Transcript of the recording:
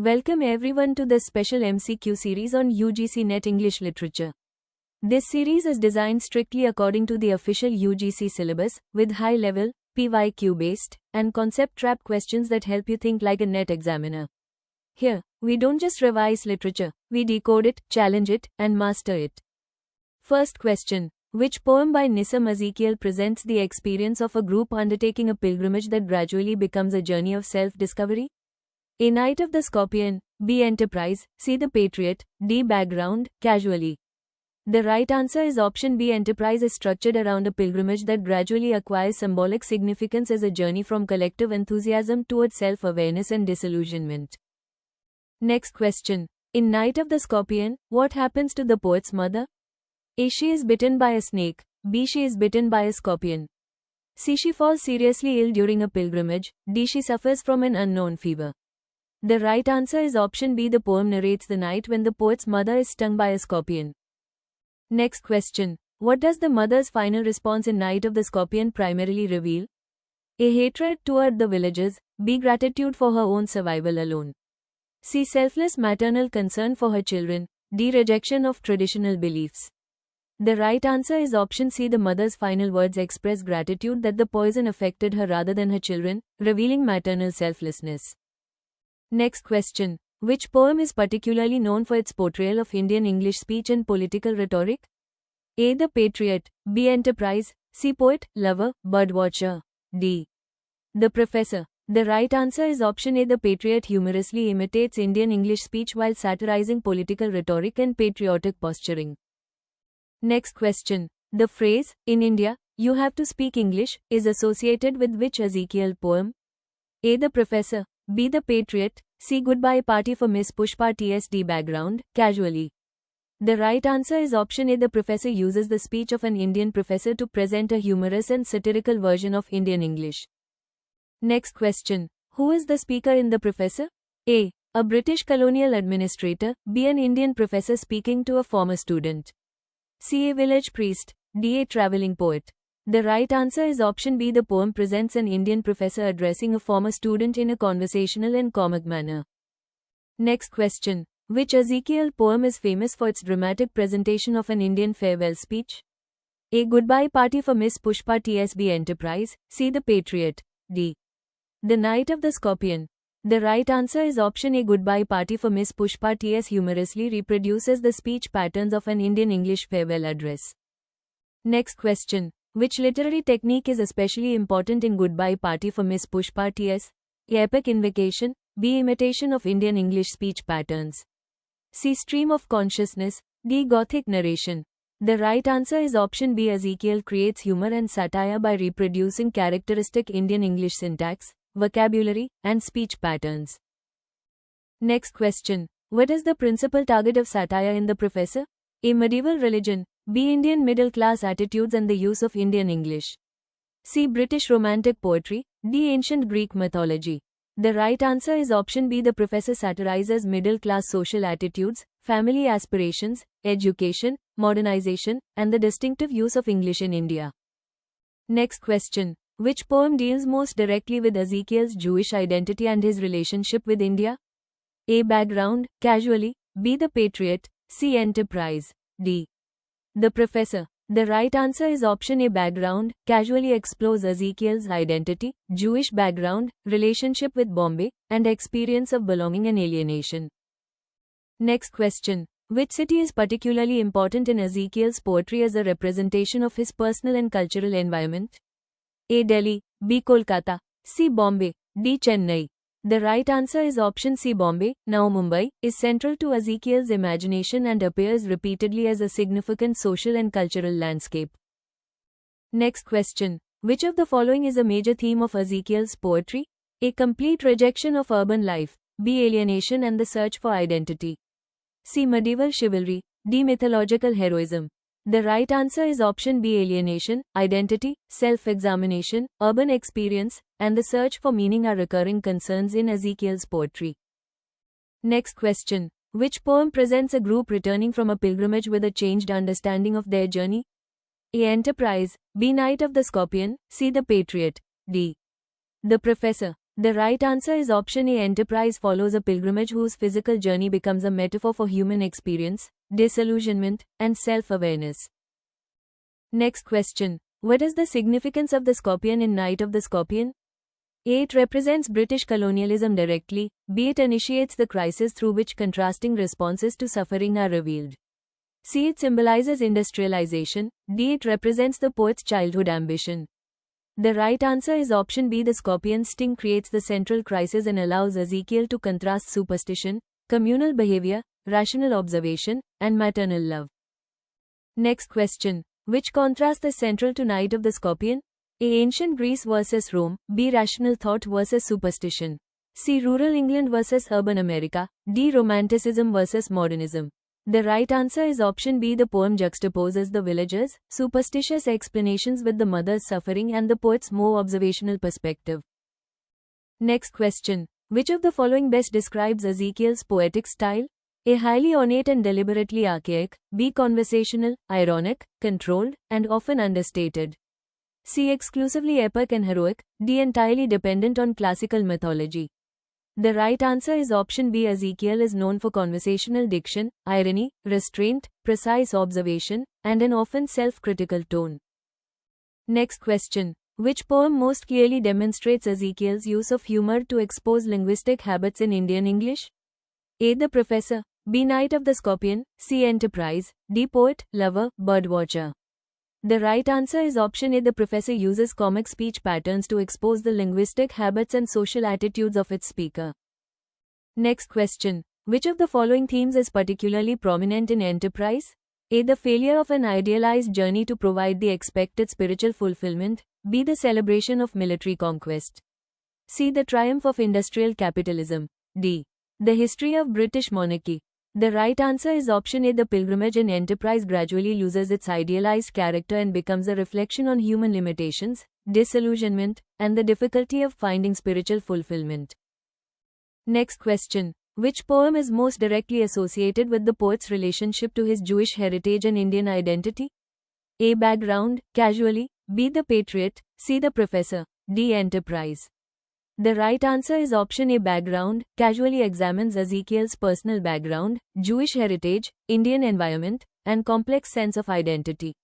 Welcome everyone to this special MCQ series on UGC NET English Literature. This series is designed strictly according to the official UGC syllabus, with high-level, PYQ-based, and concept-trap questions that help you think like a NET examiner. Here, we don't just revise literature, we decode it, challenge it, and master it. First question. Which poem by Nissim Ezekiel presents the experience of a group undertaking a pilgrimage that gradually becomes a journey of self-discovery? A. Knight of the Scorpion, B. Enterprise, C. The Patriot, D. Background, Casually. The right answer is option B. Enterprise is structured around a pilgrimage that gradually acquires symbolic significance as a journey from collective enthusiasm towards self-awareness and disillusionment. Next question. In Knight of the Scorpion, what happens to the poet's mother? A. She is bitten by a snake, B. She is bitten by a scorpion, C. She falls seriously ill during a pilgrimage, D. She suffers from an unknown fever. The right answer is option B. The poem narrates the night when the poet's mother is stung by a scorpion. Next question. What does the mother's final response in Knight of the Scorpion primarily reveal? A. Hatred toward the villagers, B. Gratitude for her own survival alone, C. Selfless maternal concern for her children, D. Rejection of traditional beliefs. The right answer is option C. The mother's final words express gratitude that the poison affected her rather than her children, revealing maternal selflessness. Next question. Which poem is particularly known for its portrayal of Indian English speech and political rhetoric? A. The Patriot, B. Enterprise, C. Poet, Lover, Birdwatcher, D. The Professor. The right answer is option A. The Patriot humorously imitates Indian English speech while satirizing political rhetoric and patriotic posturing. Next question. The phrase, "In India, you have to speak English," is associated with which Ezekiel poem? A. The Professor, B. The Patriot, C. Goodbye Party for Miss Pushpa TSD Background, Casually. The right answer is option A. The Professor uses the speech of an Indian professor to present a humorous and satirical version of Indian English. Next question. Who is the speaker in The Professor? A. A British colonial administrator, B. An Indian professor speaking to a former student, C. A village priest, D. A traveling poet. The right answer is option B. The poem presents an Indian professor addressing a former student in a conversational and comic manner. Next question. Which Ezekiel poem is famous for its dramatic presentation of an Indian farewell speech? A. Goodbye Party for Miss Pushpa TSB Enterprise, C. The Patriot, D. The Knight of the Scorpion. The right answer is option A. Goodbye Party for Miss Pushpa TS humorously reproduces the speech patterns of an Indian English farewell address. Next question. Which literary technique is especially important in Goodbye Party for Miss Pushpa TS? A. Epic invocation, B. Imitation of Indian English speech patterns, C. Stream of consciousness, D. Gothic narration. The right answer is option B. Ezekiel creates humor and satire by reproducing characteristic Indian English syntax, vocabulary, and speech patterns. Next question. What is the principal target of satire in The Professor? A. Medieval religion, B. Indian middle-class attitudes and the use of Indian English, C. British romantic poetry, D. Ancient Greek mythology. The right answer is option B. The Professor satirizes middle-class social attitudes, family aspirations, education, modernization, and the distinctive use of English in India. Next question. Which poem deals most directly with Ezekiel's Jewish identity and his relationship with India? A. Background, Casually, B. The Patriot, C. Enterprise, D. The Professor. The right answer is option A. Background, Casually explores Ezekiel's identity, Jewish background, relationship with Bombay, and experience of belonging and alienation. Next question. Which city is particularly important in Ezekiel's poetry as a representation of his personal and cultural environment? A. Delhi, B. Kolkata, C. Bombay, D. Chennai. The right answer is option C. Bombay, now Mumbai, is central to Ezekiel's imagination and appears repeatedly as a significant social and cultural landscape. Next question. Which of the following is a major theme of Ezekiel's poetry? A. Complete rejection of urban life, B. Alienation and the search for identity, C. Medieval chivalry, D. Mythological heroism. The right answer is option B. Alienation, identity, self-examination, urban experience, and the search for meaning are recurring concerns in Ezekiel's poetry. Next question. Which poem presents a group returning from a pilgrimage with a changed understanding of their journey? A. Enterprise, B. Knight of the Scorpion, C. The Patriot, D. The Professor. The right answer is option A. Enterprise follows a pilgrimage whose physical journey becomes a metaphor for human experience, disillusionment, and self-awareness. Next question. What is the significance of the scorpion in Night of the Scorpion? A. It represents British colonialism directly. B. It initiates the crisis through which contrasting responses to suffering are revealed. C. It symbolizes industrialization. D. It represents the poet's childhood ambition. The right answer is option B. The scorpion's sting creates the central crisis and allows Ezekiel to contrast superstition, communal behavior, rational observation, and maternal love. Next question. Which contrast is central to Night of the Scorpion? A. Ancient Greece versus Rome. B. Rational thought versus superstition. C. Rural England versus urban America. D. Romanticism versus modernism. The right answer is option B. The poem juxtaposes the villagers' superstitious explanations with the mother's suffering and the poet's more observational perspective. Next question. Which of the following best describes Ezekiel's poetic style? A. Highly ornate and deliberately archaic. B. Conversational, ironic, controlled, and often understated. C. Exclusively epic and heroic. D. Entirely dependent on classical mythology. The right answer is option B. Ezekiel is known for conversational diction, irony, restraint, precise observation, and an often self-critical tone. Next question. Which poem most clearly demonstrates Ezekiel's use of humor to expose linguistic habits in Indian English? A. The Professor. B. Night of the Scorpion. C. Enterprise. D. Poet, Lover, Birdwatcher. The right answer is option A. The Professor uses comic speech patterns to expose the linguistic habits and social attitudes of its speaker. Next question. Which of the following themes is particularly prominent in Enterprise? A. The failure of an idealized journey to provide the expected spiritual fulfillment. B. The celebration of military conquest. C. The triumph of industrial capitalism. D. The history of British monarchy. The right answer is option A. The pilgrimage in Enterprise gradually loses its idealized character and becomes a reflection on human limitations, disillusionment, and the difficulty of finding spiritual fulfillment. Next question. Which poem is most directly associated with the poet's relationship to his Jewish heritage and Indian identity? A. Background, Casually. B. The Patriot. C. The Professor. D. Enterprise. The right answer is option A. Background, casually examines Ezekiel's personal background, Jewish heritage, Indian environment, and complex sense of identity.